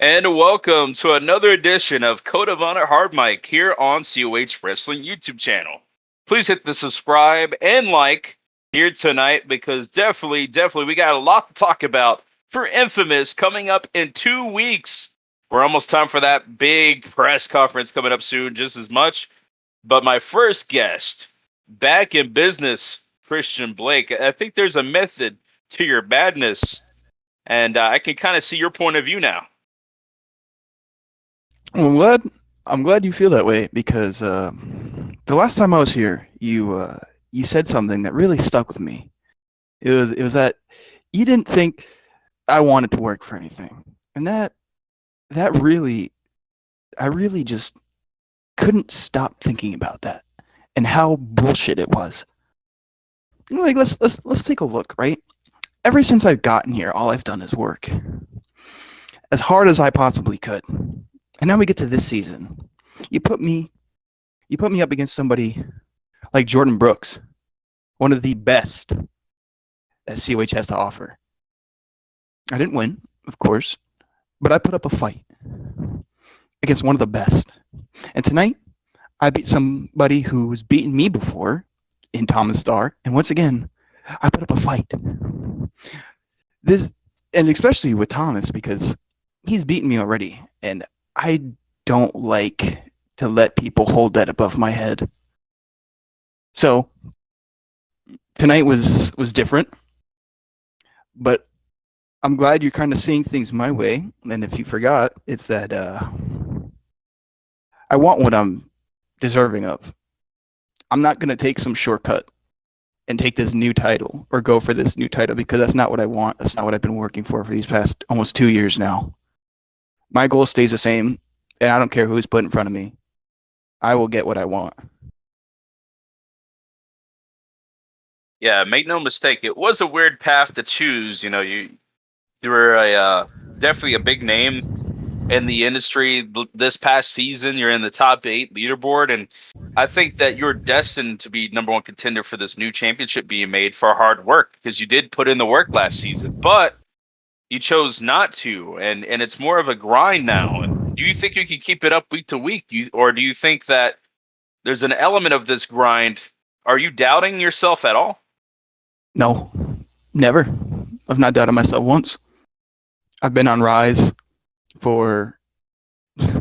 And welcome to another edition of Code of Honor Hardmic here on COH Wrestling YouTube channel. Please hit the subscribe and like here tonight because definitely we got a lot to talk about for Infamous coming up in 2 weeks. We're almost time for that big press conference coming up soon, just as much. But my first guest, back in business, Christian Blake. I think there's a method to your madness, and I can kind of see your point of view now. I'm glad you feel that way because the last time I was here, you said something that really stuck with me. It was that you didn't think I wanted to work for anything, and that really, I really just couldn't stop thinking about that and how bullshit it was. Like let's take a look, right? Ever since I've gotten here, all I've done is work as hard as I possibly could. And now we get to this season. You put me up against somebody like Jordan Brooks, one of the best that COH has to offer. I didn't win, of course, but I put up a fight against one of the best. And tonight, I beat somebody who was beaten me before in Thomas Starr, and once again, I put up a fight. And especially with Thomas, because he's beaten me already, and I don't like to let people hold that above my head. So tonight was different, but I'm glad you're kind of seeing things my way. And if you forgot, it's that I want what I'm deserving of. I'm not going to take some shortcut and take this new title or go for this new title because that's not what I want. That's not what I've been working for these past almost 2 years now. My goal stays the same, and I don't care who's put in front of me. I will get what I want. Yeah, make no mistake, it was a weird path to choose. You know, you were definitely a big name in the industry this past season. You're in the top 8 leaderboard, and I think that you're destined to be number 1 contender for this new championship being made for hard work because you did put in the work last season, but you chose not to, and it's more of a grind now. And do you think you can keep it up week to week, or do you think that there's an element of this grind? Are you doubting yourself at all? No, never. I've not doubted myself once. I've been on Rise for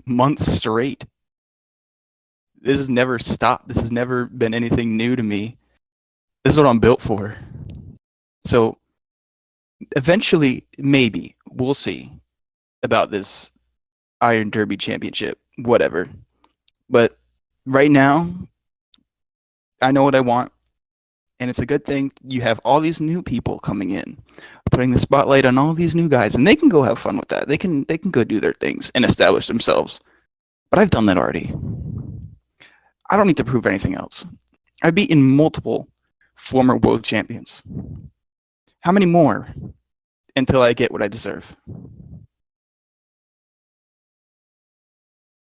months straight. This has never stopped. This has never been anything new to me. This is what I'm built for. So eventually, maybe, we'll see about this Iron Derby Championship, whatever. But right now, I know what I want. And it's a good thing you have all these new people coming in, putting the spotlight on all these new guys, and they can go have fun with that. They can go do their things and establish themselves. But I've done that already. I don't need to prove anything else. I've beaten multiple former world champions. How many more until I get what I deserve?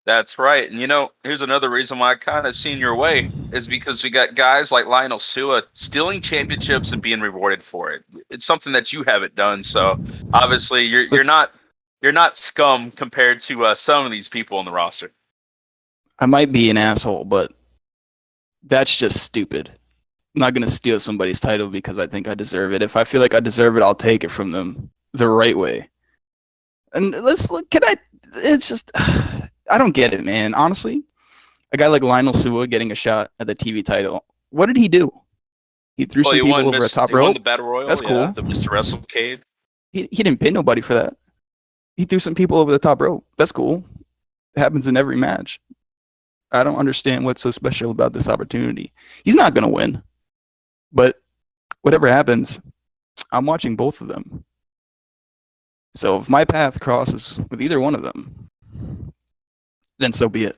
That's right. And, you know, here's another reason why I kind of seen your way is because we got guys like Lionel Sua stealing championships and being rewarded for it. It's something that you haven't done. So obviously you're not scum compared to some of these people on the roster. I might be an asshole, but that's just stupid. I'm not going to steal somebody's title because I think I deserve it. If I feel like I deserve it, I'll take it from them the right way. And let's look, it's just, I don't get it, man. Honestly, a guy like Lionel Sua getting a shot at the TV title, what did he do? He threw some people over a top rope. He won the Battle Royal. That's cool. The Mr. WrestleCade. He didn't pin nobody for that. He threw some people over the top rope. That's cool. It happens in every match. I don't understand what's so special about this opportunity. He's not going to win. But whatever happens, I'm watching both of them. So if my path crosses with either one of them, then so be it.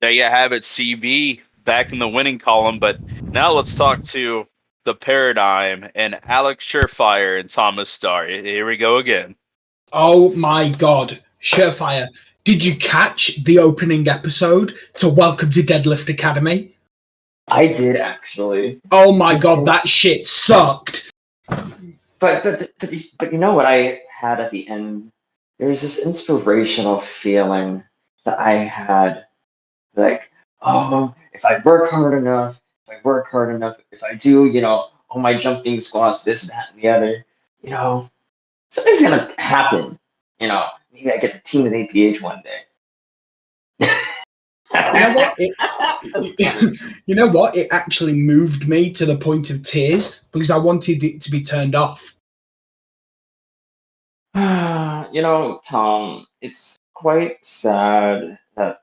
There you have it, CV, back in the winning column. But now let's talk to the Paradigm and Alex Surefire and Thomas Starr. Here we go again. Oh my God, Surefire. Did you catch the opening episode to Welcome to Deadlift Academy? I did, actually. Oh my God, that shit sucked. But you know what? I had at the end, there's this inspirational feeling that I had, like, oh, if I work hard enough, if I do, all my jumping squats, this, that, and the other, you know, something's gonna happen. Maybe I get the team with APH one day. You know what? You know what? It actually moved me to the point of tears because I wanted it to be turned off. Tom, it's quite sad that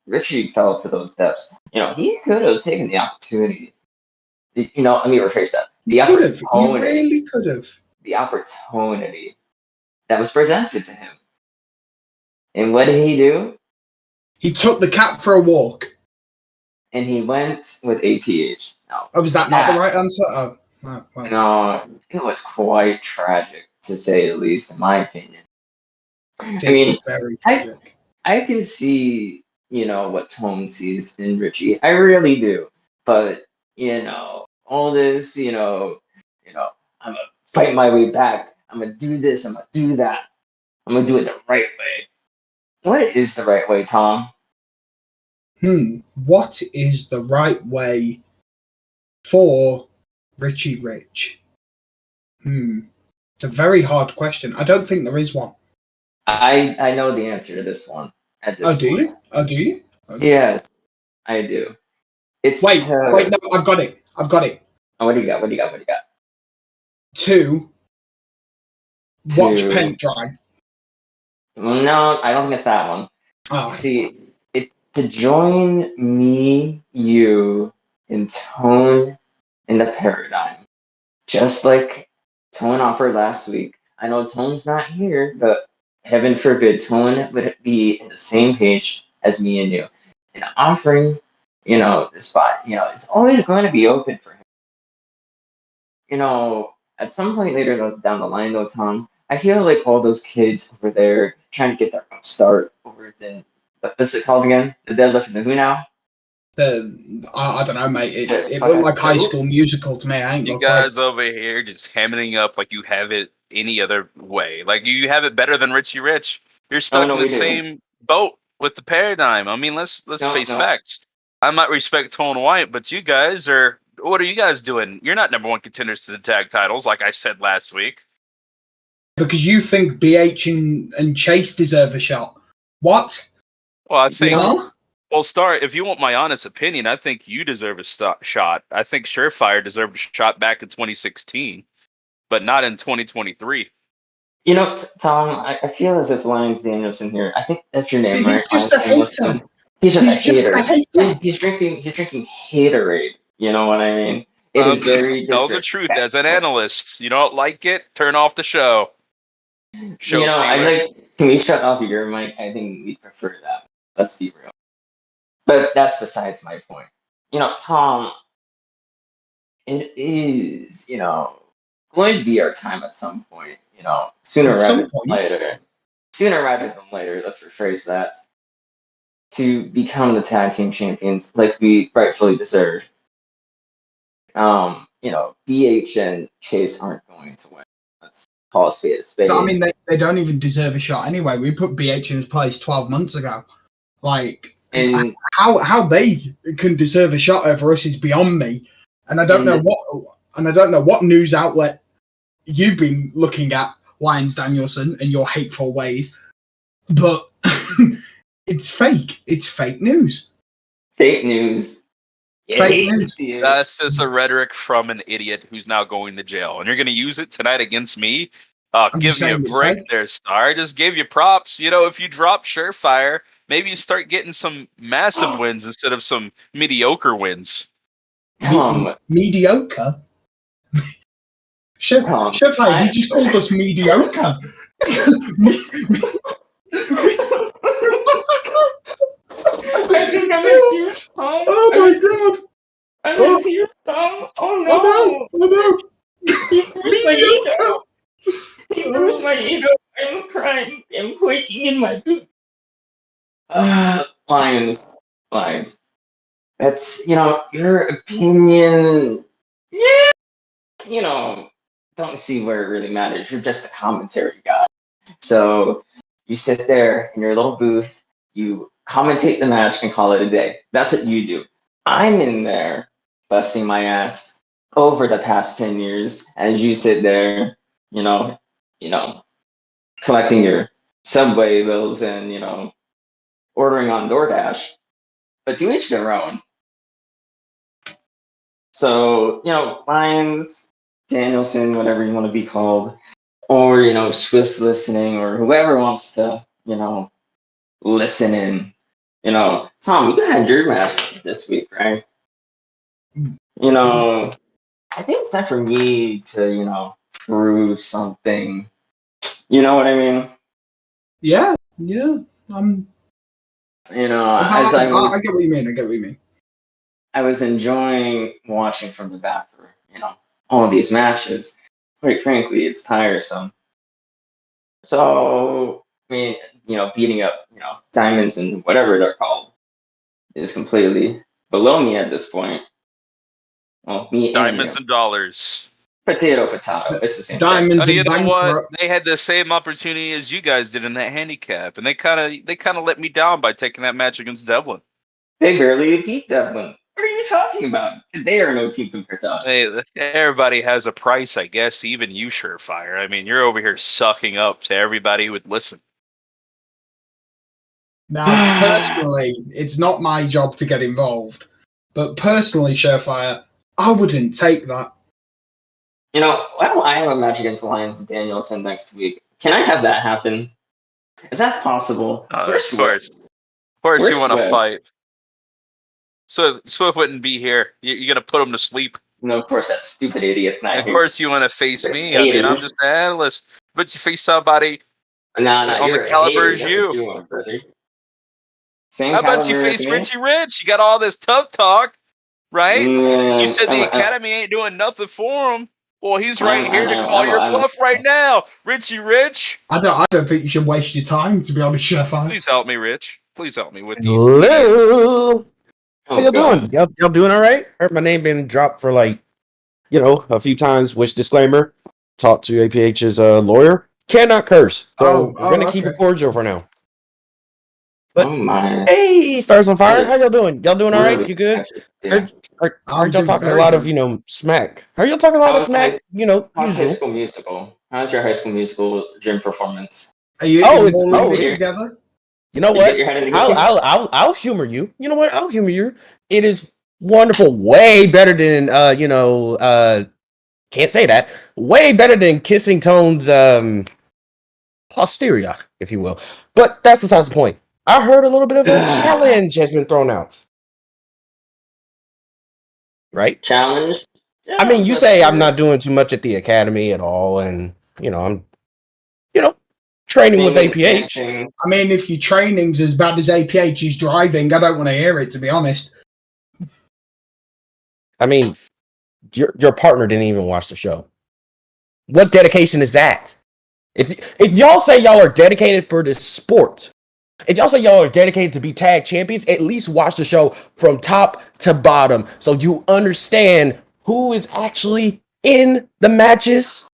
Richie fell to those depths. He could have taken the opportunity. Let me rephrase that. The Could have. He opportunity, really could have. the opportunity that was presented to him. And what did he do? He took the cat for a walk. And he went with APH. No, Oh, was that not the right answer? Oh, well. no, it was quite tragic, to say the least, in my opinion. It I mean, is very tragic. I can see, what Tone sees in Richie. I really do. But, all this, I'm gonna fight my way back. I'm gonna do this. I'm gonna do that. I'm gonna do it the right way. What is the right way, Tom? What is the right way for Richie Rich? It's a very hard question. I don't think there is one. I know the answer to this one at this point. Do you? Oh, do you? Okay. Yes, I do. It's Wait, no, I've got it. Oh, what do you got? 2. Watch paint dry. No, I don't think it's that one. Oh. See, it's to join me, you, and Tone in the paradigm. Just like Tone offered last week. I know Tone's not here, but heaven forbid Tone would be in the same page as me and you. And offering, the spot, it's always going to be open for him. At some point later down the line, though, Tom, I feel like all those kids over there trying to get their upstart over what's it called again? The deadlift and the who now? I don't know, mate. It looked like High School Musical to me. You guys over here just hamming up like you have it any other way. Like you have it better than Richie Rich. You're stuck in the same boat with the paradigm. I mean, let's face facts. I might respect Tone White, but you guys are. What are you guys doing? You're not number one contenders to the tag titles, like I said last week. Because you think BH and Chase deserve a shot. What? Well, I think. No? Well, Star, if you want my honest opinion, I think you deserve a shot. I think Surefire deserved a shot back in 2016, but not in 2023. Tom, I feel as if Lyons Danielson here. I think that's your name, right? He's just a hater. He's just a hater. He's drinking Haterade. You know what I mean? It is very tell the truth as an analyst. You don't like it? Turn off the show. Can we shut off your mic? I think we prefer that. Let's be real. But that's besides my point. Tom, it is, going to be our time at some point, sooner rather than later. Sooner rather than later, let's rephrase that. To become the tag team champions like we rightfully deserve. BH and Chase aren't going to win. Let's call a spade a spade. So, I mean, they don't even deserve a shot anyway. We put BH in his place 12 months ago. And how they can deserve a shot over us is beyond me. And I don't know what news outlet you've been looking at, Lyons Danielson, and your hateful ways. But it's fake. It's fake news. Fake news. Fake news. That's just a rhetoric from an idiot who's now going to jail. And you're going to use it tonight against me? Give me a break there, Star. I just gave you props. If you drop Surefire, maybe you start getting some massive wins instead of some mediocre wins. Tom. Mediocre? Surefire, he just called us mediocre. I think I'm in tears, Tom. Oh my god! I'm in tears, Tom. Oh no! Oh no! He bruised my ego. I'm crying. I'm quaking in my boot. Lyons. That's, your opinion. Yeah. Don't see where it really matters. You're just a commentary guy. So you sit there in your little booth, you commentate the match and call it a day. That's what you do. I'm in there busting my ass over the past 10 years as you sit there, you know, collecting your subway bills and, ordering on DoorDash. But to each their own. So, Lions, Danielson, whatever you want to be called, or, Swift's listening, or whoever wants to, listen in. Tom, you had your match this week, right? I think it's time for me to, prove something. You know what I mean? Yeah. I get what you mean. I was enjoying watching from the back for, all of these matches. Quite frankly, it's tiresome. So, beating up, diamonds and whatever they're called is completely below me at this point. Well, me Diamonds and and dollars. Potato. It's the same Diamonds thing. and You know what? bankrupt. They had the same opportunity as you guys did in that handicap, and they kind of let me down by taking that match against Devlin. They barely beat Devlin. What are you talking about? They are no team compared to us. Hey, everybody has a price, I guess. Even you, Surefire. I mean, you're over here sucking up to everybody who would listen. Now, personally, it's not my job to get involved. But personally, Surefire, I wouldn't take that. Well, I have a match against the Lions and Danielson next week. Can I have that happen? Is that possible? Of course. Of course you want to fight. Swift wouldn't be here. You're going to put him to sleep. No, of course, that stupid idiot's not here. Of course you want to face me. I mean, I'm just an analyst. But you face somebody on the caliber as you. How about you face Richie Rich? You got all this tough talk, right? You said the Academy ain't doing nothing for him. Well, he's right here to call your bluff right now. Richie Rich. I don't think you should waste your time, to be honest, Surefire. Please help me, Rich. Please help me with these. Hello. How y'all doing? Y'all doing all right? Heard my name been dropped for a few times. Which disclaimer? Talked to APH's lawyer. Cannot curse. So we're gonna keep it cordial for now. But hey, Stars on Fire, how y'all doing? Y'all doing all right? You good? Yeah. Heard y'all talking a lot of smack. Heard y'all talking a lot of smack? How's High School Musical? How's your High School Musical gym performance? Are you together? You know what? I'll humor you. You know what? I'll humor you. It is wonderful. Way better than can't say that. Way better than Kissing Tone's posterior, if you will. But that's besides the point. I heard a little bit of a challenge has been thrown out. Right? Challenge? Yeah, I mean, you say I'm not doing too much at the academy at all, and I'm training with APH. I mean, if your training's as bad as APH is driving, I don't want to hear it, to be honest. I mean, your partner didn't even watch the show. What dedication is that? If y'all say y'all are dedicated for this sport, if y'all say y'all are dedicated to be tag champions, at least watch the show from top to bottom so you understand who is actually in the matches.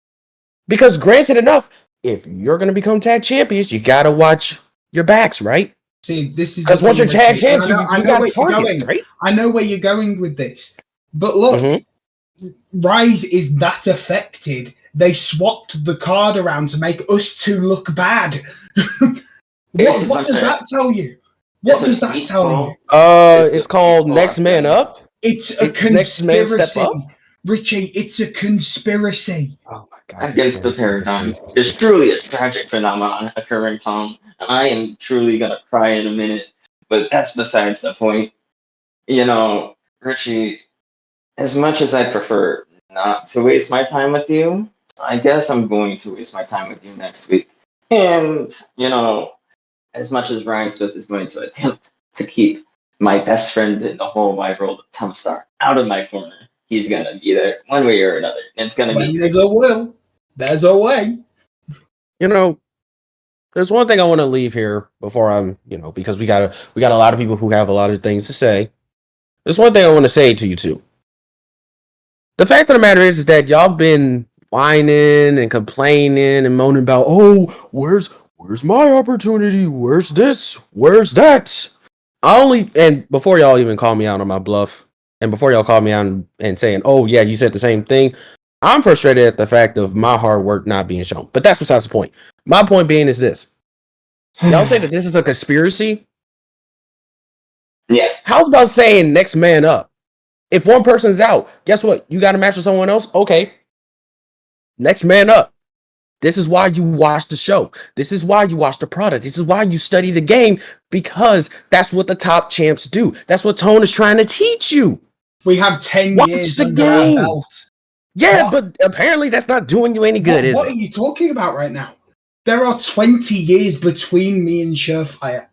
Because granted enough, if you're going to become tag champions, you got to watch your backs, right? See, this is because once you're tag champs, you got to target, right? I know where you're going with this. But look, Rise is that affected. They swapped the card around to make us two look bad. What does that tell you? What does that tell you? It's called Next Man Up. It's a conspiracy. Richie, it's a conspiracy. Oh my God. Against the paradigm. It's truly a tragic phenomenon occurring, Tom. I am truly going to cry in a minute, but that's besides the point. Richie, as much as I prefer not to waste my time with you, I guess I'm going to waste my time with you next week. And, as much as Ryan Swift is going to attempt to keep my best friend in the whole wide world of Tom Star out of my corner, he's going to be there one way or another. It's going to be. There's a will. There's a way. There's one thing I want to leave here before I'm, because we got a lot of people who have a lot of things to say. There's one thing I want to say to you two. The fact of the matter is that y'all been whining and complaining and moaning about, oh, where's my opportunity? Where's this? Where's that? And before y'all even call me out on my bluff, and before y'all call me out and saying, oh yeah, you said the same thing, I'm frustrated at the fact of my hard work not being shown. But that's besides the point. My point being is this. Y'all say that this is a conspiracy? Yes. How's about saying next man up? If one person's out, guess what? You got a match with someone else? Okay. Next man up. This is why you watch the show. This is why you watch the product. This is why you study the game, because that's what the top champs do. That's what Tone is trying to teach you. We have 10 Watch years the under game. our belt. Yeah, but apparently that's not doing you any good, is What it? are you talking about right now? There are 20 years between me and Surefire.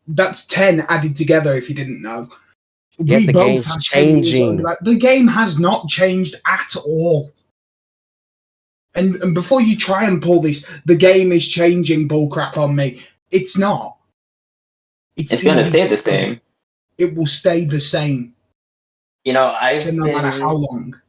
That's 10 added together, if you didn't know. Yeah, the game's have 10 years changing. under that. The game has not changed at all. And before you try and pull this, the game is changing bullcrap on me. It's not. It's going to stay the same. It will stay the same. You know, No matter how long.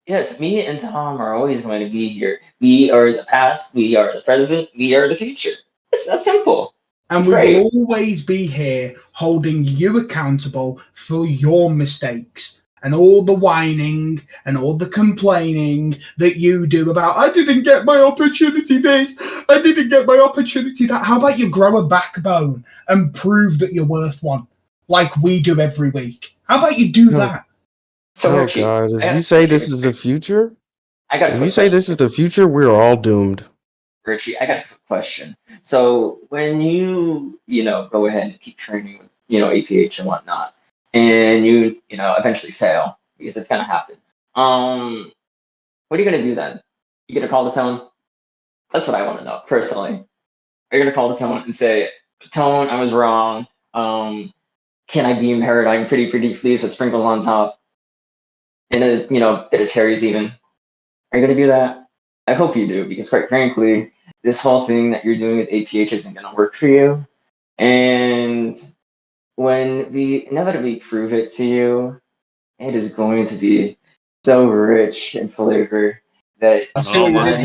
Yes, me and Tom are always going to be here. We are the past, we are the present, we are the future. It's that simple. And we will always be here holding you accountable for your mistakes and all the whining and all the complaining that you do about, I didn't get my opportunity this, I didn't get my opportunity that. How about you grow a backbone and prove that you're worth one, like we do every week? How about you do that? So, Richie, God, if you say this is the future, this is the future, we're all doomed. Richie, I got a quick question. So when you go ahead and keep training with, APH and whatnot, and you eventually fail, because it's gonna happen. What are you gonna do then? You gonna call the Tone? That's what I want to know, personally. Are you gonna call the Tone and say, Tone, I was wrong. Can I be in paradigm pretty please with sprinkles on top? And a bit of cherries even. Are you gonna do that? I hope you do, because quite frankly, this whole thing that you're doing with APH isn't gonna work for you. And when we inevitably prove it to you, it is going to be so rich in flavor that almost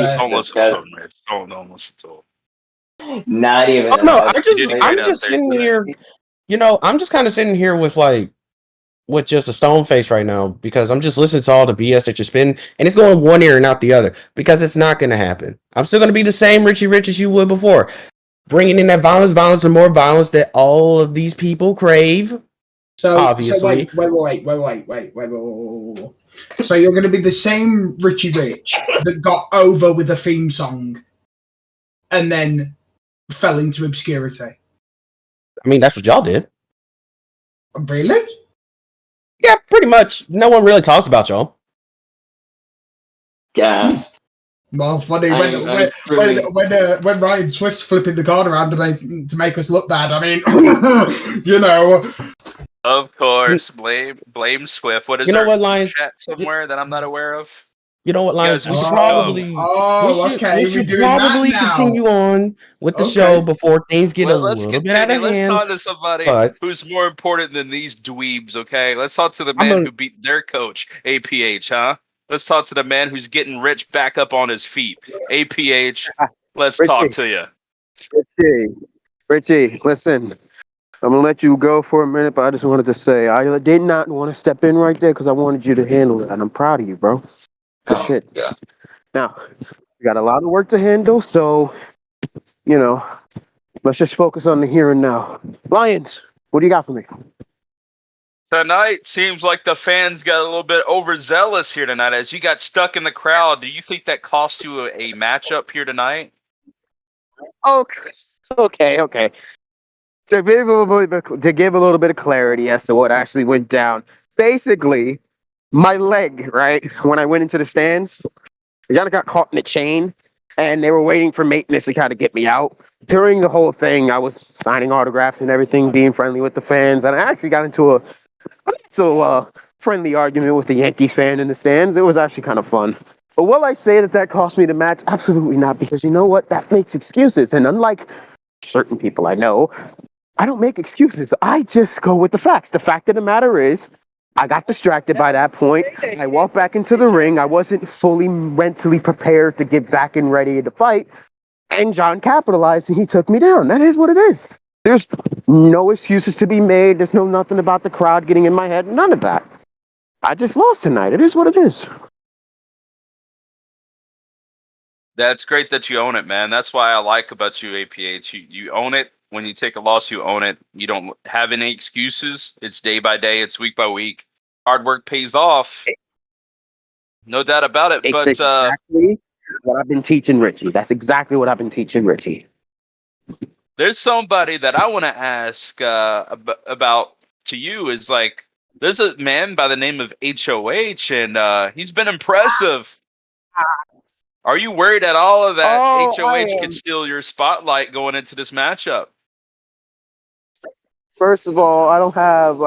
not even. Oh, no, I'm just sitting here. I'm just kind of sitting here with just a stone face right now, because I'm just listening to all the BS that you're spitting, and it's going one ear and out the other, because it's not going to happen. I'm still going to be the same Richie Rich as you would before, bringing in that violence, and more violence that all of these people crave. So, obviously. So wait. So you're going to be the same Richie Rich that got over with a theme song and then fell into obscurity. I mean, that's what y'all did. Really? Yeah, pretty much. No one really talks about y'all. Gasp. Well, funny when Ryan Swift's flipping the card around to make us look bad. I mean, Of course, blame Swift. What is what, Lions? Chat somewhere that I'm not aware of? You know what, Lions? We should probably continue on with the show before things get a little bit out of hand. Let's talk to somebody who's more important than these dweebs, okay? Let's talk to the man who beat their coach, APH, huh? Let's talk to the man who's getting rich back up on his feet, APH. Let's talk to you. Richie, listen. I'm going to let you go for a minute, but I just wanted to say I did not want to step in right there because I wanted you to handle it, and I'm proud of you, bro. Good shit. Yeah. Now, we got a lot of work to handle, so, let's just focus on the here and now. Lions, what do you got for me? Tonight seems like the fans got a little bit overzealous here tonight. As you got stuck in the crowd, do you think that cost you a matchup here tonight? Okay. To give a little bit of clarity as to what actually went down, basically, my leg, right, when I went into the stands, I kind of got caught in a chain, and they were waiting for maintenance to kind of get me out. During the whole thing, I was signing autographs and everything, being friendly with the fans, and I actually got into a friendly argument with the Yankees fan in the stands. It was actually kind of fun. But will I say that cost me the match? Absolutely not, because you know what? That makes excuses, and unlike certain people I know, I don't make excuses. I just go with the facts. The fact of the matter is, I got distracted by that point. I walked back into the ring. I wasn't fully mentally prepared to get back and ready to fight. And John capitalized and he took me down. That is what it is. There's no excuses to be made. There's no nothing about the crowd getting in my head. None of that. I just lost tonight. It is what it is. That's great that you own it, man. That's why I like about you, APH. You own it. When you take a loss, you own it. You don't have any excuses. It's day by day. It's week by week. Hard work pays off. No doubt about it. It's exactly what I've been teaching Richie. That's exactly what I've been teaching Richie. There's somebody that I want to ask about to you. Is like, there's a man by the name of HOH, and he's been impressive. Are you worried at all that HOH could steal your spotlight going into this matchup? First of all, I don't have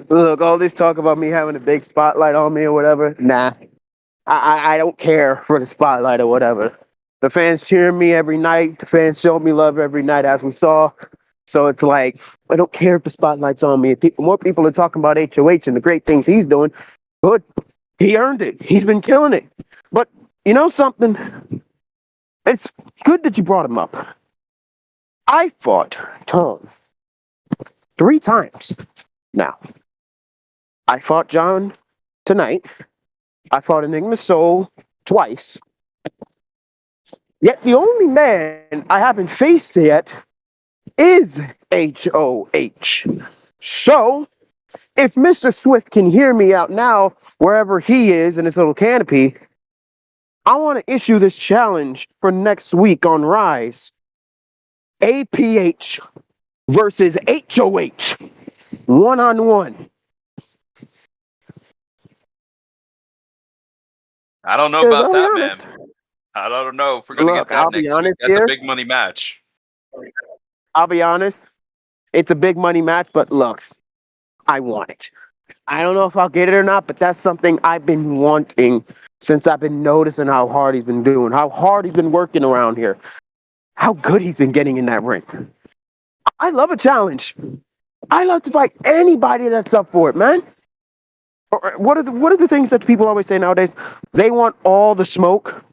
look, all this talk about me having a big spotlight on me or whatever. Nah, I don't care for the spotlight or whatever. The fans cheer me every night. The fans show me love every night, as we saw. So it's like, I don't care if the spotlight's on me. If more people are talking about HOH and the great things he's doing, good. He earned it. He's been killing it. But you know something? It's good that you brought him up. I fought Tom 3 times now. I fought John tonight. I fought Enigma Soul twice. Yet the only man I haven't faced yet is HOH. So, if Mr. Swift can hear me out now, wherever he is in his little canopy, I want to issue this challenge for next week on Rise. APH versus HOH. 1-on-1. I don't know about that, man. I don't know if we're going to get that next week. That's a big money match. I'll be honest. It's a big money match, but look, I want it. I don't know if I'll get it or not, but that's something I've been wanting since I've been noticing how hard he's been doing, how hard he's been working around here, how good he's been getting in that ring. I love a challenge. I love to fight anybody that's up for it, man. What are the things that people always say nowadays? They want all the smoke.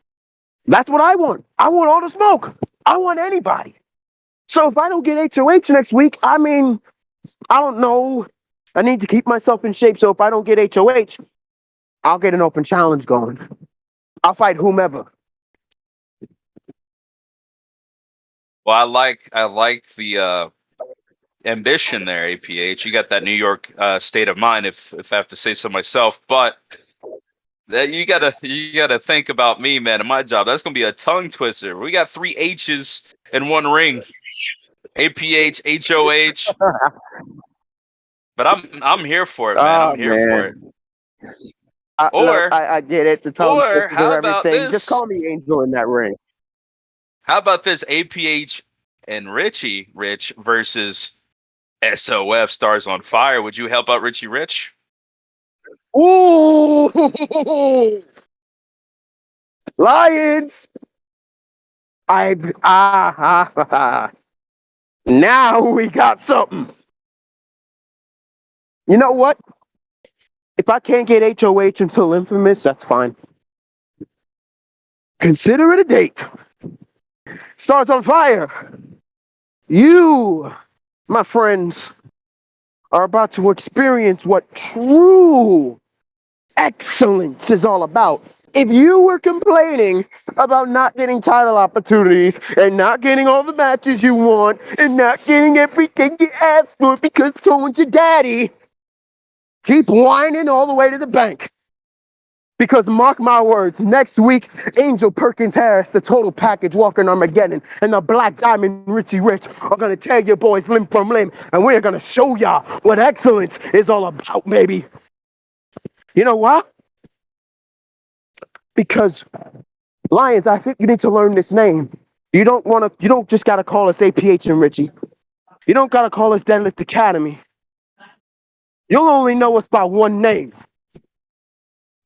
That's what I want. I want all the smoke. I want anybody. So if I don't get HOH next week, I mean, I don't know. I need to keep myself in shape. So if I don't get HOH, I'll get an open challenge going. I'll fight whomever. Well, I like the ambition there, APH. You got that New York state of mind, if I have to say so myself. But that you gotta think about me, man, and my job. That's gonna be a tongue twister. We got 3 H's in one ring. APH, HOH. But I'm here for it, man. I'm here for it. I get it. The tongue twisters how and about everything. this? Just call me Angel in that ring. How about this? APH and Richie Rich versus SOF Stars on Fire. Would you help out Richie Rich? Ooh! Lions! Now we got something. You know what? If I can't get HOH until Infamous, that's fine. Consider it a date. Stars on Fire. You, my friends, are about to experience what true excellence is all about. If you were complaining about not getting title opportunities and not getting all the matches you want and not getting everything you asked for because told your daddy, keep whining all the way to the bank. Because mark my words, next week, Angel Perkins Harris, the total package walking Armageddon, and the Black Diamond Richie Rich are going to tear your boys limb from limb, and we're going to show y'all what excellence is all about, baby. You know what? Because, Lions, I think you need to learn this name. You don't just got to call us APH and Richie. You don't got to call us Deadlift Academy. You'll only know us by one name.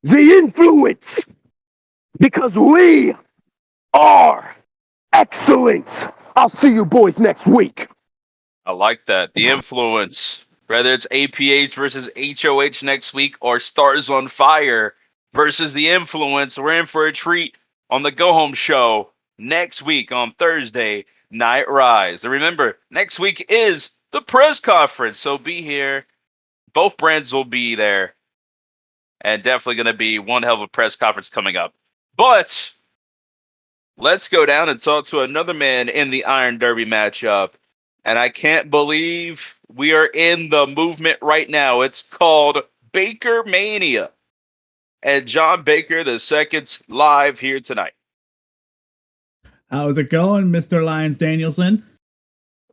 The Influence, because we are excellence. I'll see you boys next week. I like that. The Influence Whether it's APH versus HOH next week or Stars on Fire versus The Influence, we're in for a treat on the Go Home Show next week on Thursday Night Rise. And remember, next week is the press conference, so be here. Both brands will be there. And definitely going to be one hell of a press conference coming up. But let's go down and talk to another man in the Iron Derby matchup. And I can't believe we are in the movement right now. It's called Baker Mania. And John Baker II's live here tonight. How's it going, Mr. Lyons Danielson?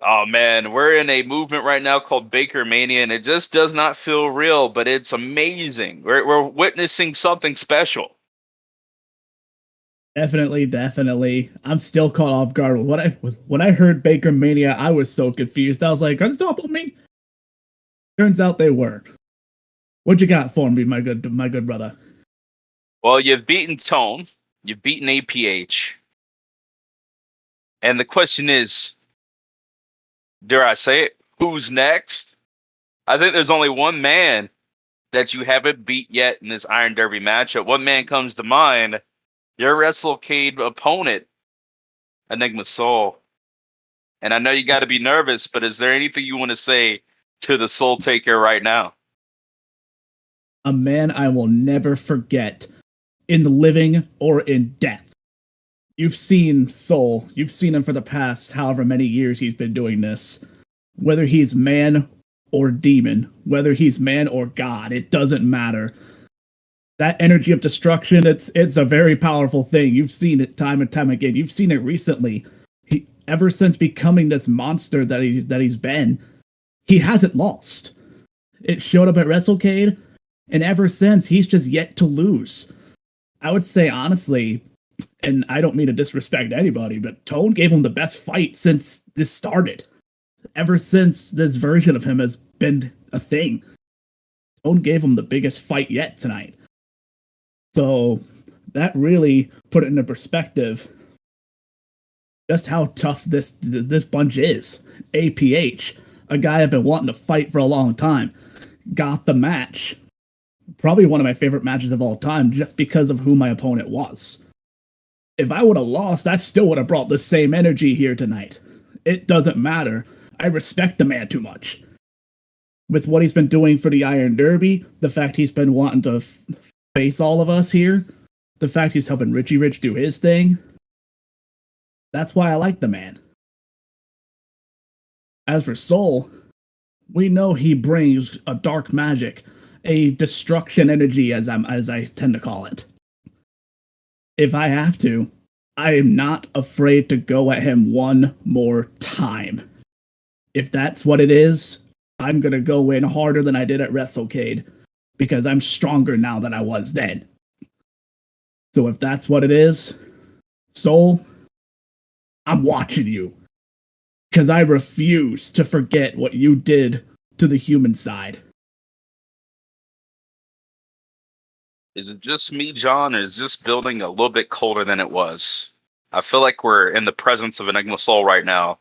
Oh, man, we're in a movement right now called Baker Mania, and it just does not feel real, but it's amazing. We're witnessing something special. Definitely. I'm still caught off guard. When I heard Baker Mania, I was so confused. I was like, are they talking about me? Turns out they were. What you got for me, my good brother? Well, you've beaten Tone. You've beaten APH. And the question is, dare I say it, who's next? I think there's only one man that you haven't beat yet in this Iron Derby matchup. One man comes to mind. Your WrestleCade opponent, Enigma Soul. And I know you got to be nervous, but is there anything you want to say to the Soul Taker right now? A man I will never forget, in the living or in death. You've seen Soul. You've seen him for the past however many years he's been doing this. Whether he's man or demon, whether he's man or God, it doesn't matter. That energy of destruction, it's a very powerful thing. You've seen it time and time again. You've seen it recently. Ever since becoming this monster that he's been, he hasn't lost. It showed up at WrestleCade, and ever since, he's just yet to lose. I would say, honestly, and I don't mean to disrespect anybody, but Tone gave him the best fight since this started. Ever since this version of him has been a thing, Tone gave him the biggest fight yet tonight. So that really put it into perspective just how tough this bunch is. APH, a guy I've been wanting to fight for a long time, got the match. Probably one of my favorite matches of all time just because of who my opponent was. If I would have lost, I still would have brought the same energy here tonight. It doesn't matter. I respect the man too much. With what he's been doing for the Iron Derby, the fact he's been wanting to face all of us here, the fact he's helping Richie Rich do his thing, that's why I like the man. As for Soul, we know he brings a dark magic, a destruction energy, as I tend to call it. If I have to, I am not afraid to go at him one more time. If that's what it is, I'm gonna go in harder than I did at WrestleCade, because I'm stronger now than I was then. So if that's what it is, Soul, I'm watching you. Because I refuse to forget what you did to the human side. Is it just me, John, or is this building a little bit colder than it was? I feel like we're in the presence of Enigma Soul right now.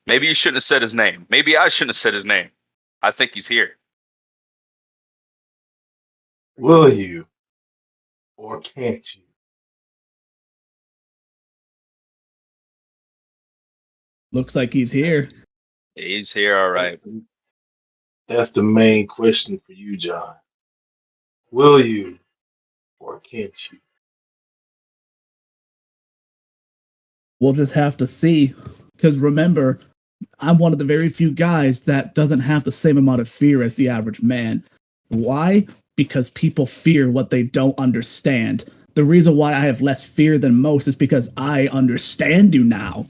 Maybe you shouldn't have said his name. Maybe I shouldn't have said his name. I think he's here. Will you or can't you? Looks like he's here. He's here, all right. That's the main question for you, John. Will you or can't you? We'll just have to see. Because remember, I'm one of the very few guys that doesn't have the same amount of fear as the average man. Why? Because people fear what they don't understand. The reason why I have less fear than most is because I understand you now.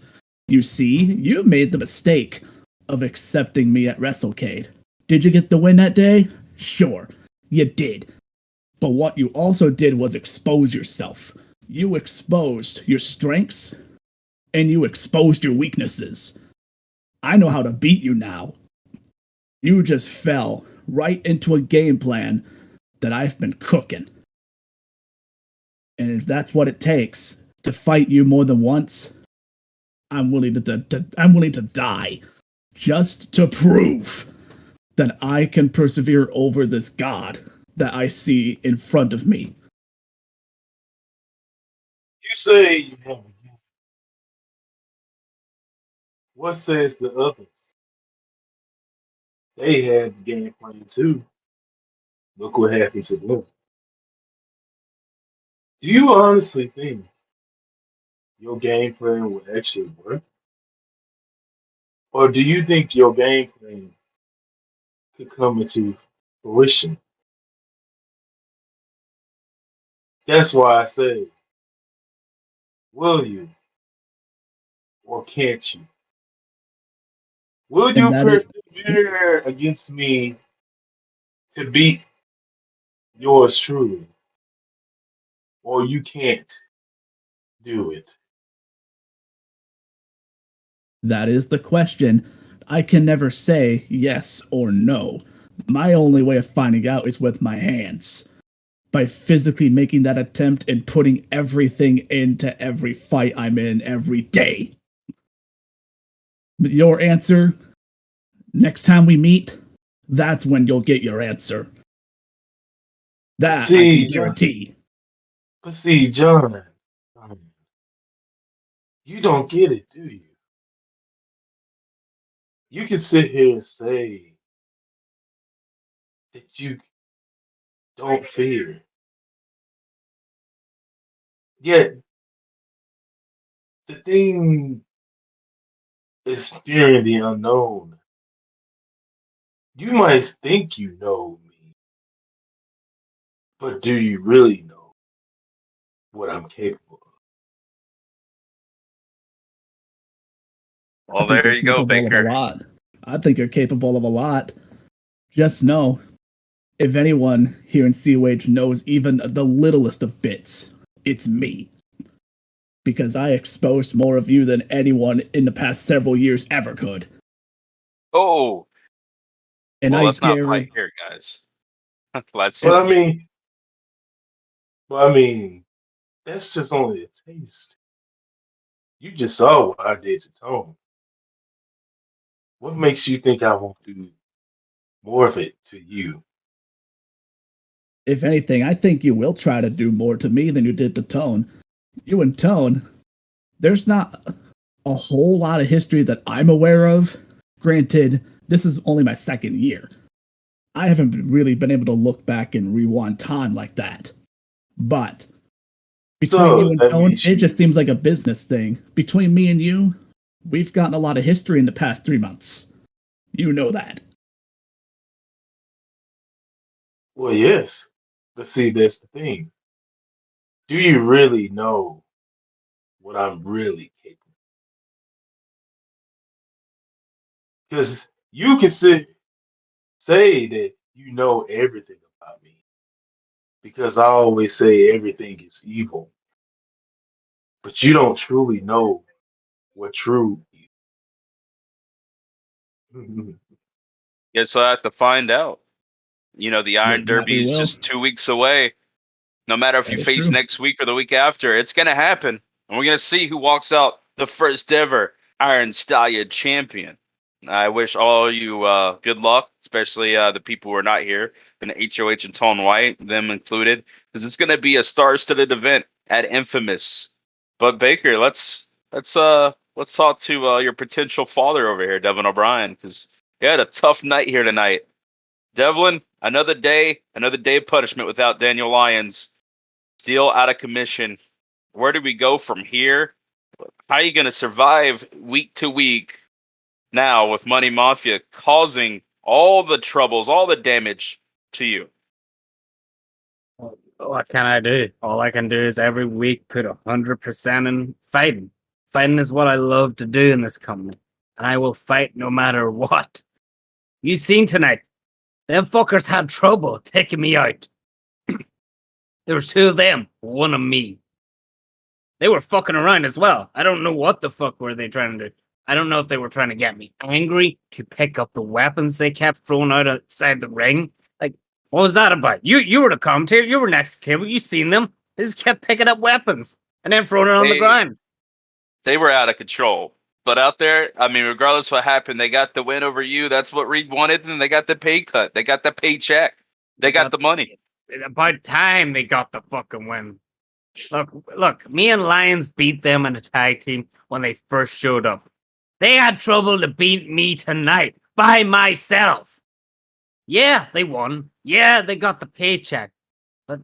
You see, you made the mistake of accepting me at WrestleCade. Did you get the win that day? Sure, you did. But what you also did was expose yourself. You exposed your strengths, and you exposed your weaknesses. I know how to beat you now. You just fell right into a game plan that I've been cooking. And if that's what it takes to fight you more than once, I'm willing to die just to prove then I can persevere over this god that I see in front of me. You say you have a game. What says the others? They had the game plan too. Look what happened to them. Do you honestly think your game plan will actually work? Or do you think your game plan could come into fruition? That's why I say, will you or can't you? Will And you that is persevere against me to beat yours truly? Or you can't do it? the question. I can never say yes or no. My only way of finding out is with my hands. By physically making that attempt and putting everything into every fight I'm in every day. But your answer, next time we meet, that's when you'll get your answer. That I can guarantee. But see, John, you don't get it, do you? You can sit here and say that you don't fear. Yet, the thing is fearing the unknown. You might think you know me, but do you really know what I'm capable of? Well, there you go, Baker. I think you're capable of a lot. Just know, if anyone here in COH knows even the littlest of bits, it's me. Because I exposed more of you than anyone in the past several years ever could. Oh, and well, let's not fight here, guys. Let's. Well, I mean, that's just only a taste. You just saw what I did to Tone. What makes you think I won't do more of it to you? If anything, I think you will try to do more to me than you did to Tone. You and Tone, there's not a whole lot of history that I'm aware of. Granted, this is only my second year. I haven't really been able to look back and rewind time like that. But between you and Tone, it just seems like a business thing. Between me and you, we've gotten a lot of history in the past 3 months. You know that. Well, yes. But see, that's the thing. Do you really know what I'm really capable of? Because you can say that you know everything about me. Because I always say everything is evil. But you don't truly know what true evil. Guess I'll have to find out. You know, the Iron Derby is just 2 weeks away. No matter if you face next week or the week after, it's going to happen. And we're going to see who walks out the first ever Iron Stallion champion. I wish all you good luck, especially the people who are not here, and HOH and Tone White, them included, because it's going to be a star-studded event at Infamous. But Baker, let's talk to your potential father over here, Devin O'Brien, because you had a tough night here tonight. Devlin, another day of punishment without Daniel Lyons. Still out of commission. Where do we go from here? How are you going to survive week to week now with Money Mafia causing all the troubles, all the damage to you? What can I do? All I can do is every week put 100% in fighting. Fighting is what I love to do in this company. And I will fight no matter what. You seen tonight. Them fuckers had trouble taking me out. There was 2 of them, 1 of me. They were fucking around as well. I don't know what the fuck were they trying to do. I don't know if they were trying to get me angry to pick up the weapons they kept throwing out outside the ring. Like, what was that about? You were the commentator. You were next to the table. You seen them. They just kept picking up weapons and then throwing it on the ground. They were out of control. But out there, I mean, regardless what happened, they got the win over you. That's what Reed wanted, and they got the pay cut. They got the paycheck. They got the money. About time they got the fucking win. Look, me and Lions beat them in a tag team when they first showed up. They had trouble to beat me tonight by myself. Yeah, they won. Yeah, they got the paycheck. But,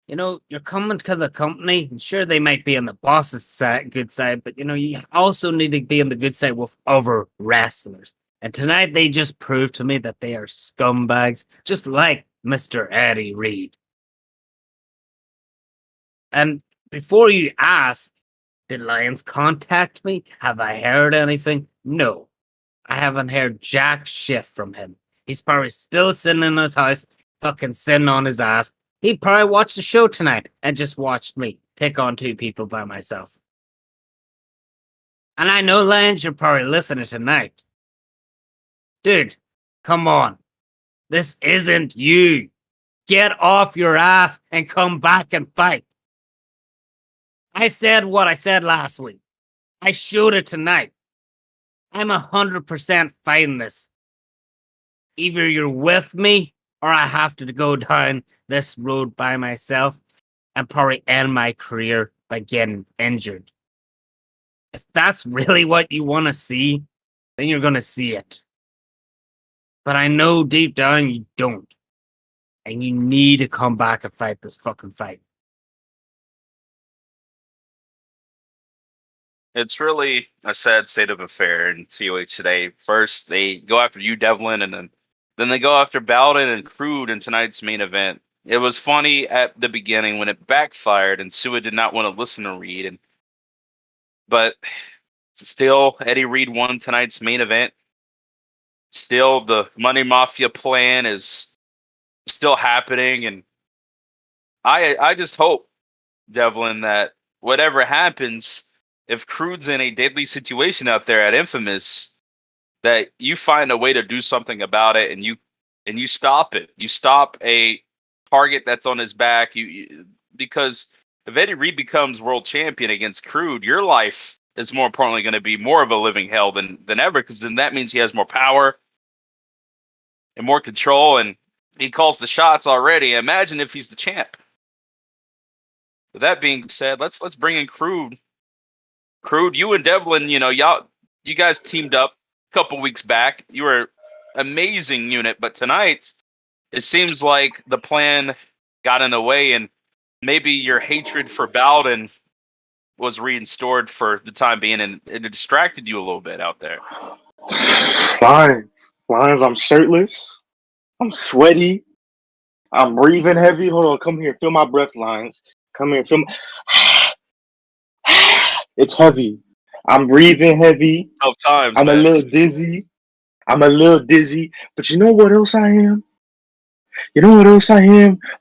you're coming to the company, and sure, they might be on the boss's good side, but, you also need to be on the good side with other wrestlers. And tonight, they just proved to me that they are scumbags, just like Mr. Eddie Reed. And before you ask, did Lions contact me? Have I heard anything? No. I haven't heard jack shit from him. He's probably still sitting in his house, fucking sitting on his ass. He probably watched the show tonight and just watched me take on 2 people by myself. And I know, Lions, you're probably listening tonight. Dude, come on. This isn't you. Get off your ass and come back and fight. I said what I said last week. I showed it tonight. I'm 100% fighting this. Either you're with me, or I have to go down this road by myself and probably end my career by getting injured. If that's really what you want to see, then you're going to see it. But I know deep down you don't. And you need to come back and fight this fucking fight. It's really a sad state of affair in COH today. First, they go after you, Devlin, and then they go after Bowden and Crude in tonight's main event. It was funny at the beginning when it backfired and Sua did not want to listen to Reed. But still, Eddie Reed won tonight's main event. Still, the Money Mafia plan is still happening. And I just hope, Devlin, that whatever happens, if Crude's in a deadly situation out there at Infamous, that you find a way to do something about it and you stop it. You stop a target that's on his back. Because if Eddie Reed becomes world champion against Crude, your life is more importantly going to be more of a living hell than ever, because then that means he has more power and more control, and he calls the shots already. Imagine if he's the champ. With that being said, let's bring in Crude. Crude, you and Devlin, you guys teamed up a couple weeks back. You were an amazing unit, but tonight it seems like the plan got in the way, and maybe your hatred for Bowden was reinstored for the time being, and it distracted you a little bit out there. Lions, I'm shirtless. I'm sweaty. I'm breathing heavy. Hold on, come here, feel my breath, Lions. Come here, feel my... It's heavy. I'm breathing heavy. Tough times, I'm man. a little dizzy. But you know what else I am?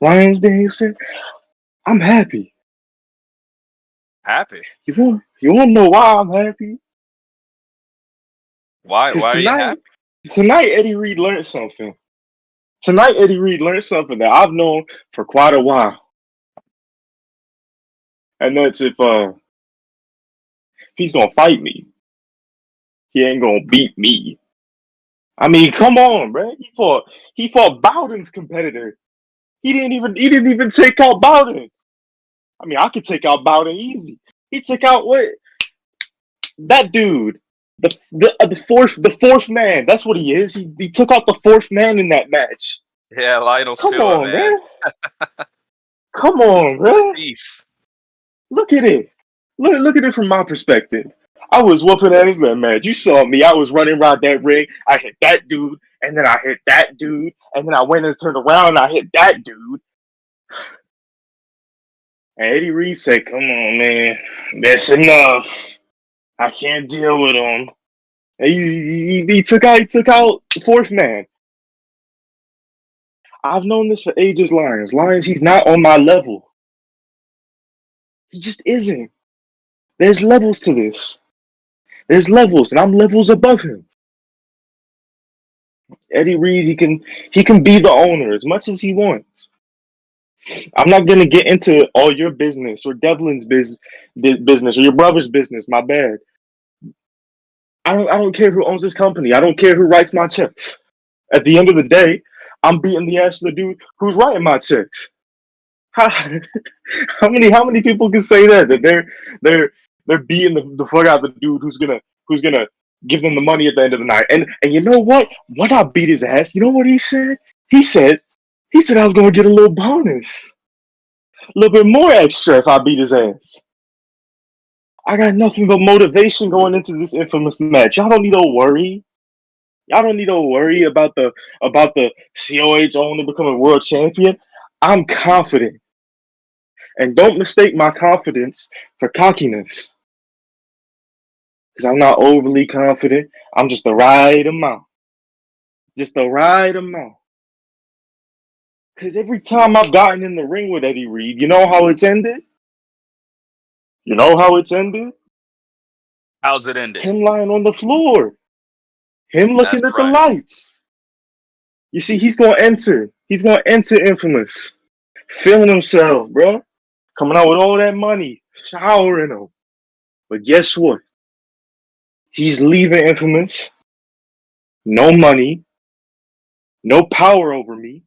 Lions Day said, I'm happy. Happy? You want to know why I'm happy? Why are you happy? Tonight, Eddie Reed learned something. That I've known for quite a while. And that's if he's gonna fight me, he ain't gonna beat me. I mean, come on, bro. He fought Bowden's competitor. He didn't even take out Bowden. I mean, I could take out Bowden easy. He took out that dude, the fourth man. That's what he is. He took out the 4th man in that match. Yeah, Lionel Come Sua, on, man. Come on, bro. Beef. Look at it. Look at it from my perspective. I was whooping ass that match. You saw me. I was running around that ring. I hit that dude, and then I hit that dude, and then I went and turned around and I hit that dude. And Eddie Reed said, "Come on, man. That's enough. I can't deal with him." And he took out the 4th man. I've known this for ages, Lions. He's not on my level. He just isn't. There's levels to this. There's levels, and I'm levels above him. Eddie Reed, he can be the owner as much as he wants. I'm not gonna get into all your business or Devlin's business or your brother's business. My bad. I don't care who owns this company. I don't care who writes my checks. At the end of the day, I'm beating the ass of the dude who's writing my checks. How, how many people can say that they're beating the fuck out of the dude who's gonna give them the money at the end of the night? And you know what? When I beat his ass, you know what he said? He said I was gonna get a little bonus, a little bit more extra if I beat his ass. I got nothing but motivation going into this infamous match. Y'all don't need to worry. Y'all don't need to worry about the COH only becoming world champion. I'm confident. And don't mistake my confidence for cockiness. Because I'm not overly confident. I'm just the right amount. Just the right amount. Because every time I've gotten in the ring with Eddie Reed, you know how it's ended? You know how it's ended? How's it ended? Him lying on the floor. Him looking at the lights. You see, he's going to enter. He's going to enter Infamous. Feeling himself, bro. Coming out with all that money. Showering him. But guess what? He's leaving Infamous. No money. No power over me.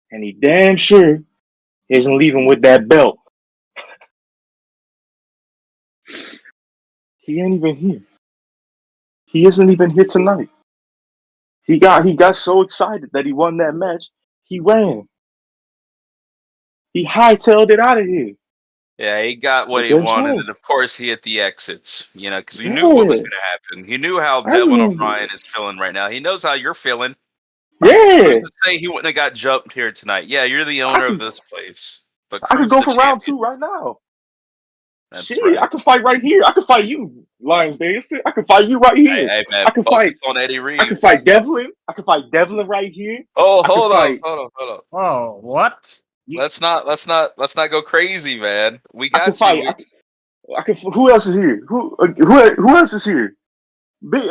And he damn sure isn't leaving with that belt. He ain't even here. He isn't even here tonight. He got so excited that he won that match, he ran. He hightailed it out of here. Yeah, he got what he wanted, and of course he hit the exits, because he knew what was going to happen. He knew how Devin O'Brien is feeling right now. He knows how you're feeling. Yeah. Who's to say he wouldn't have got jumped here tonight? Yeah, you're the owner of this place. But I could go for round 2 right now. That's shit, right. I can fight right here. I can fight you, Lions Dancing. I can fight you right here. Hey, man, I can fight on Eddie Reed. I can fight Devlin. I can fight Devlin right here. Oh, hold on. Oh, what? Let's not go crazy, man. We got you. I can. Who else is here? Who else is here? Big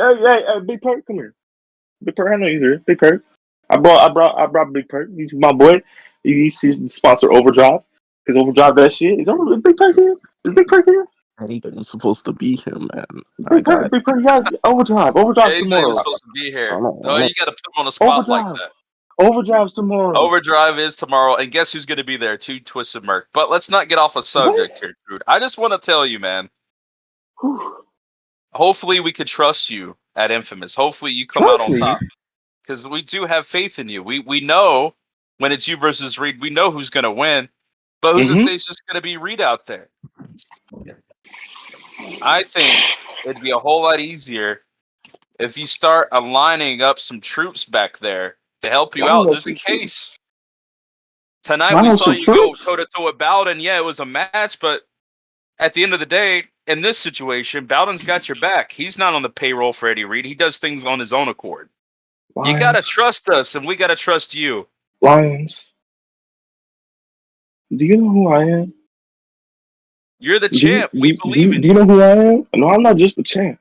Big Perk, come here. Big Perk, I know you're here. Big Perk. I brought Big Perk. He's my boy. He's sponsor Overdrive. Because Overdrive that shit. Is Big Perk here? Is Big Perk here? I think I'm supposed to be here, man. Big Perk, yeah, Overdrive. Overdrive's tomorrow. He's supposed to be here. No, you got to put him on a spot like that. Overdrive's tomorrow. Overdrive is tomorrow, and guess who's going to be there? Too Twisted Merc. But let's not get off a subject here, dude. I just want to tell you, man. Hopefully, we could trust you at Infamous. Hopefully, you come out on top, because we do have faith in you. We know when it's you versus Reed, we know who's going to win. But who's to say it's just going to be Reed out there? I think it'd be a whole lot easier if you start aligning up some troops back there to help you out, just in case. Tonight we saw you go toe-to-toe with Bowden. Yeah, it was a match, but at the end of the day, in this situation, Bowden's got your back. He's not on the payroll for Eddie Reed. He does things on his own accord. You got to trust us, and we got to trust you. Lions. Do you know who I am? You're the champ. We believe in you. Do you know who I am? No, I'm not just the champ.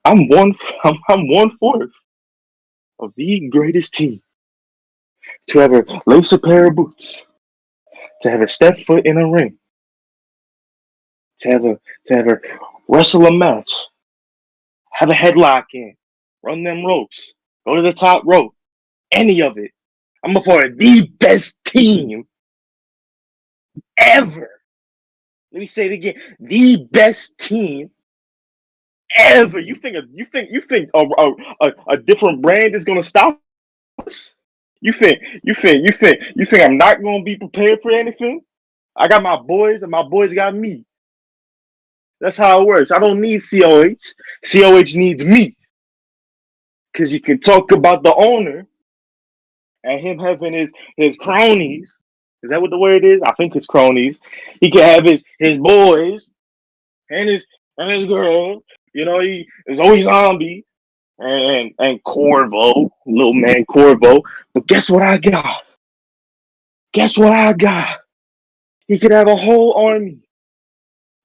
I'm 1/4 of the greatest team to ever lace a pair of boots, to ever step foot in a ring, to ever wrestle a match, have a headlock in, run them ropes, go to the top rope, any of it. I'm a part of the best team ever. Let me say it again. The best team ever. You think a different brand is gonna stop us? You think I'm not gonna be prepared for anything? I got my boys and my boys got me. That's how it works. I don't need COH. COH needs me. Cause you can talk about the owner and him having his cronies. Is that what the word is? I think it's cronies. He can have his boys and his girl. You know, there's always Zombie and Corvo, little man Corvo. But guess what I got? Guess what I got? He could have a whole army.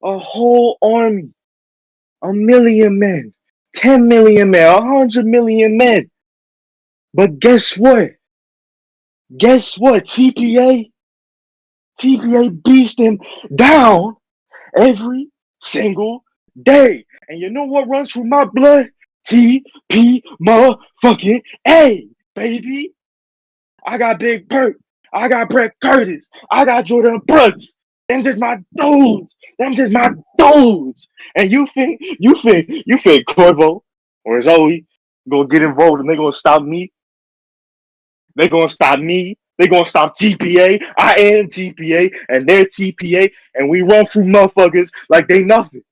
A whole army. 1 million men. 10 million men. 100 million men. But guess what? Guess what? TPA beats them down every single day. And you know what runs through my blood? TP motherfucking A, baby. I got Big Burt. I got Brett Curtis. I got Jordan Brooks. Them just my dudes. Them just my dudes. And you think Corvo or Zoe gonna get involved and they gonna stop me? They gonna stop me. They gonna stop TPA. I am TPA and they're TPA, and we run through motherfuckers like they nothing.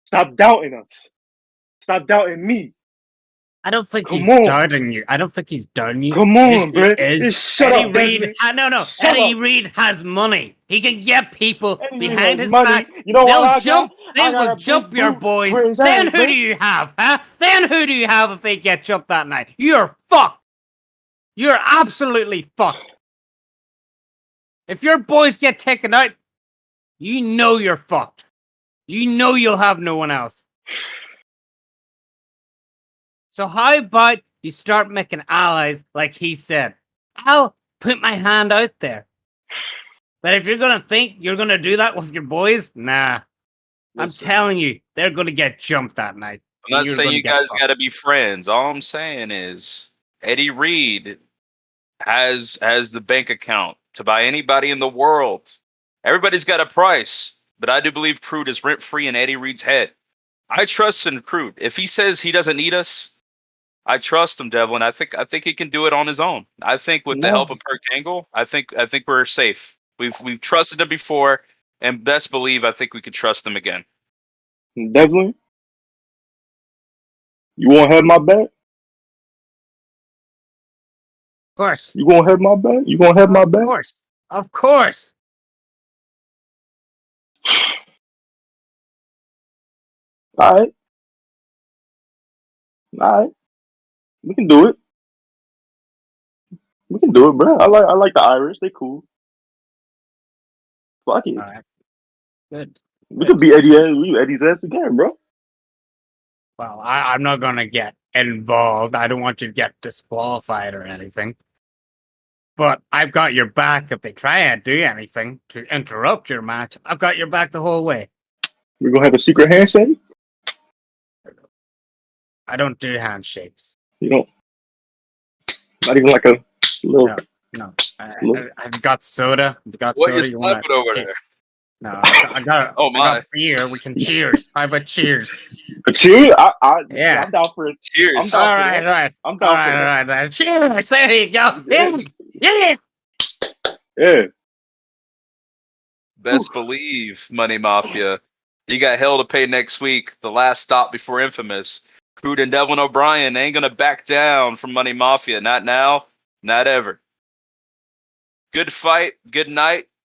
Stop doubting us. Stop doubting me. I don't think Come he's on. doubting you. I don't think he's doubting you. Come The on, issue bro. is Just shut Eddie up, Reed. Desmond. No. Shut Eddie up. Reed has money. He can get people Eddie Reed behind has his money. back. You know what They'll I jump. got? They I got will a jump big your boot boys. for his Then ass, who bro. do you have, huh? Then who do you have if they get jumped that night? You're fucked. You're absolutely fucked. If your boys get taken out, you know you're fucked. You know you'll have no one else. So how about you start making allies like he said? I'll put my hand out there. But if you're going to think you're going to do that with your boys, nah. Listen, I'm telling you, they're going to get jumped that night. I'm not You're saying gonna you get guys fucked. got to be friends. All I'm saying is Eddie Reed has the bank account to buy anybody in the world. Everybody's got a price, but I do believe Crude is rent free in Eddie Reed's head. I trust in Crude. If he says he doesn't need us, I trust him, Devlin. I think he can do it on his own. I think with the help of Kurt Angle, I think we're safe. We've trusted him before, and best believe I think we could trust him again. Devlin, you wanna have my back? Of course. You gonna have my back? You gonna have my back? Of course. Of course. All right. We can do it. We can do it, bro. I like the Irish. They cool. Fuck it. All right. Good. We could be Eddie's ass again, bro. Well, I'm not going to get involved. I don't want you to get disqualified or anything. But I've got your back if they try and do anything to interrupt your match. I've got your back the whole way. We're gonna have a secret handshake. I don't do handshakes. You don't. Not even like a little. No. I've got soda. I've got What soda. you You wanna slapping over there? No, I got Oh I my! got beer. We can cheers. How about cheers? A cheer? Yeah. I'm down for it. Cheers! I'm All down for right, that. all right. I'm down for that. All right. Cheers. There you go. Yeah. Yeah. Best believe, Money Mafia. You got hell to pay next week. The last stop before Infamous. Crude and Devlin O'Brien ain't gonna back down from Money Mafia. Not now. Not ever. Good fight. Good night.